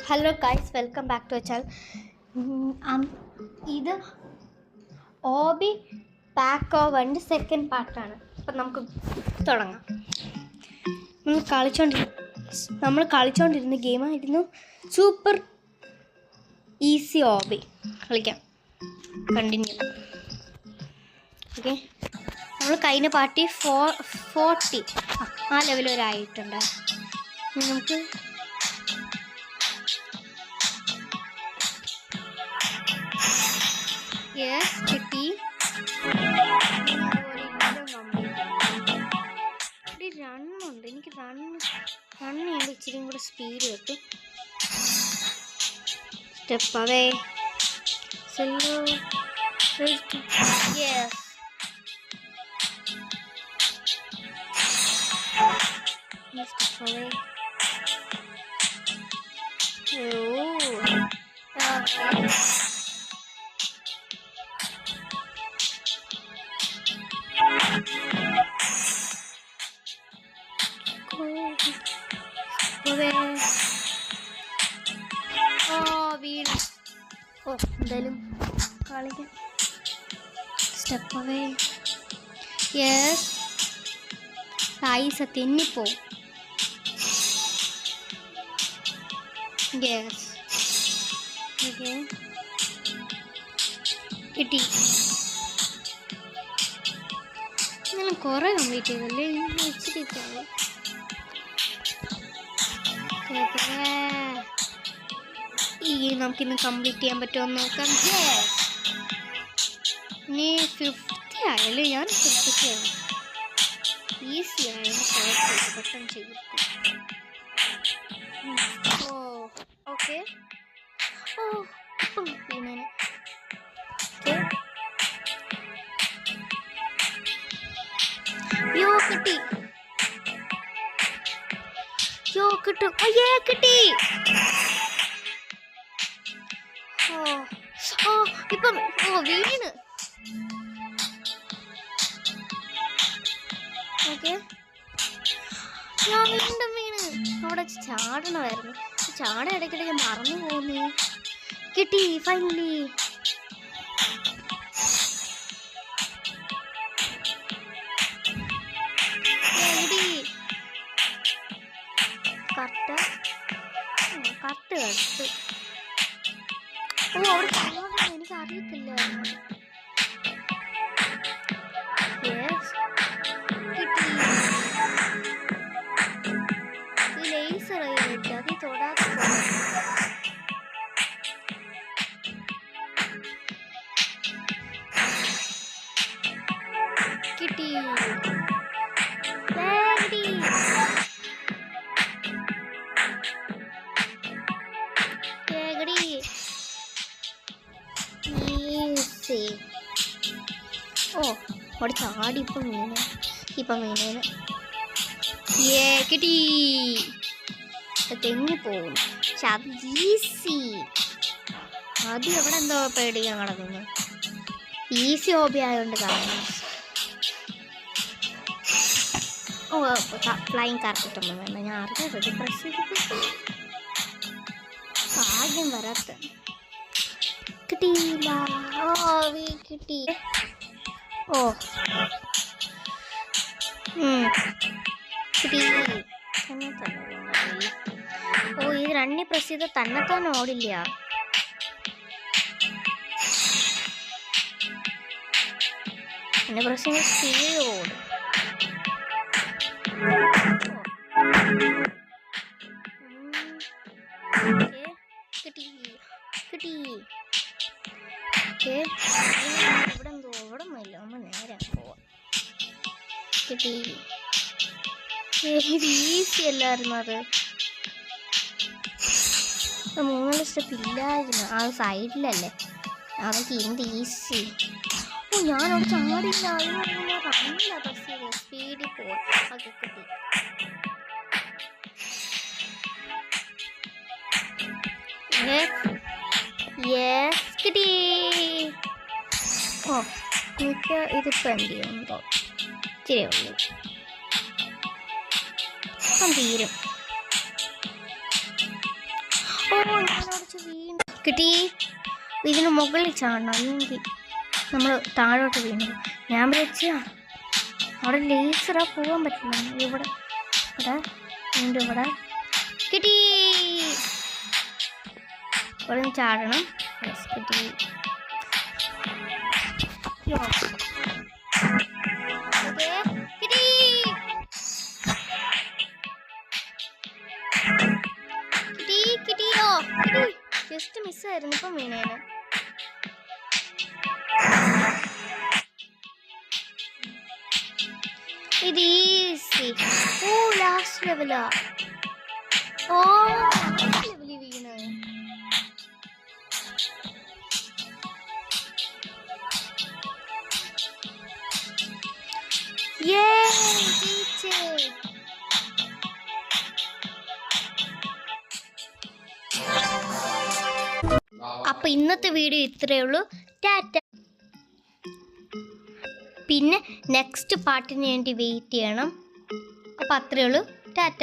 Hello guys, welcome back to channel. ഇത് ഓബി pack ഓവറിൻ്റെ second പാർട്ടാണ്. അപ്പം നമുക്ക് തുടങ്ങാം. നമ്മൾ കളിച്ചുകൊണ്ടിരുന്ന ഗെയിമായിരുന്നു സൂപ്പർ ഈസി ഓബി. കളിക്കാം, കണ്ടിന്യൂ. ഓക്കെ, നമ്മൾ കഴിഞ്ഞ പാർട്ടി 40 ആ ലെവൽ വരെ ആയിട്ടുണ്ട്. നമുക്ക് കിട്ടി. റണ്ണുണ്ട്, എനിക്ക് റണ്ണ് ചെയ്യുമ്പോൾ ഇച്ചിരി കൂടെ സ്പീഡ് കിട്ടും. സ്റ്റെപ്പ് അവേ സെല്ലോ. Yes, step away. വീണ്. എന്തായാലും കളിക്കാം. Step away. യെസ്, ഐസ് തെന്നിപ്പോവും. യെസ്, ഓക്കെ, കിട്ടി. ഞാൻ കുറേ കംപ്ലീറ്റ് ചെയ്തല്ലേ, വെച്ചിരിക്കാതെ. നമുക്കിന്ന് കംപ്ലീറ്റ് ചെയ്യാൻ പറ്റുമോ നോക്കാം. ഇനി 50 ആയാലും ഞാൻ 50 ആണ്. ഈസി ആയാലും കുഴപ്പമില്ല, പെട്ടെന്ന് ചെയ്തെടുക്കും. ഓക്കെ. ഇപ്പം പിന്നെ കിട്ടി. കിട്ടും. അയ്യേ, കിട്ടി. ഇപ്പം വീണ്. ഓക്കെ, ഞാൻ വീണ്ടും വീണ്. അവിടെ ചാടണമായിരുന്നു. ചാട ഇടയ്ക്കിടയ്ക്ക് മറന്നു പോകുന്നു. കിട്ടി ഫൈനലി. Correct correct. അവിടെ ചാടണം, എനിക്ക് അറിയത്തില്ല. ഈ ലേസർ ആയിട്ട് അത് തൊടാതെ കിട്ടി. അവിടെ ചാടി ഇപ്പം വീണേന്. കിട്ടി. തെങ്ങിപ്പോവും. പക്ഷെ അത് ഈസി. അത് എവിടെ എന്തോ പേടിക്കാൻ കിടക്കുന്നു. ഈസി ഹോബി ആയതുകൊണ്ട് കാണുന്നു. ഫ്ലൈങ് കാർപ്പറ്റൊന്നും വേണ്ട, ഞാൻ അറിയാതെ പ്രസ് ചെയ്തിട്ട് ഭാഗ്യം വരാത്ത. കിട്ടിയില്ല. കിട്ടി. കിട്ടി. ഇത് രണ്ണി പ്രസ് ചെയ്ത് തന്നെത്താൻ ഓടില്ല. എന്നെ പ്രസ് ചെയ്യുന്ന സ്പീഡ് ഓടും. കിട്ടി. ഇവിടെ എന്തോ ഓടുന്നില്ല, നമ്മൾ നേരെ പോവാം. കിട്ടി. ഈസി അല്ലായിരുന്നു അത്. 3 സ്റ്റെപ്പ് ഇല്ലായിരുന്നു. ആ സൈഡിലല്ലേ, അതൊക്കെ എന്ത് ഈസി. ഞാനവിടെ ചാടില്ല. അതിനറിയില്ല, റണ്ണില്ല ബസ് ചെയ്ത് സ്പീഡിൽ പോവാം. ഓക്കെ, കിട്ടി. കിട്ടി. എനിക്ക് ഇതിപ്പോൾ എന്ത് ചെയ്യുന്നുണ്ടോ, ഇച്ചിരി ഉള്ളൂ. അപ്പം തീരും. ഞാനോടിച്ച് വീണ്ടും കിട്ടി. ഇതിന് മുകളിൽ ചാടണം, അല്ലെങ്കിൽ നമ്മൾ താഴോട്ട് വീണു. ഞാൻ വിളിച്ച അവിടെ ലേസറാ പോകാൻ പറ്റില്ല. ഇവിടെ വീണ്ടും ഇവിടെ കിട്ടി. ഇവിടെ ചാടണം. കിട്ടി. കിട്ടിയോ? ജസ്റ്റ് മിസ്സായിരുന്നു. ഇപ്പം വീണേന്. ഇത് ഈസി. ലാസ്റ്റ് ലെവലാ. ലെവലിൽ വീണ്. അപ്പൊ ഇന്നത്തെ വീഡിയോ ഇത്രയേ ഉള്ളൂ. ടാറ്റ. പിന്നെ നെക്സ്റ്റ് പാർട്ടിന് വേണ്ടി വെയിറ്റ് ചെയ്യണം. അപ്പം അത്രയേ ഉള്ളൂ. ടാറ്റ.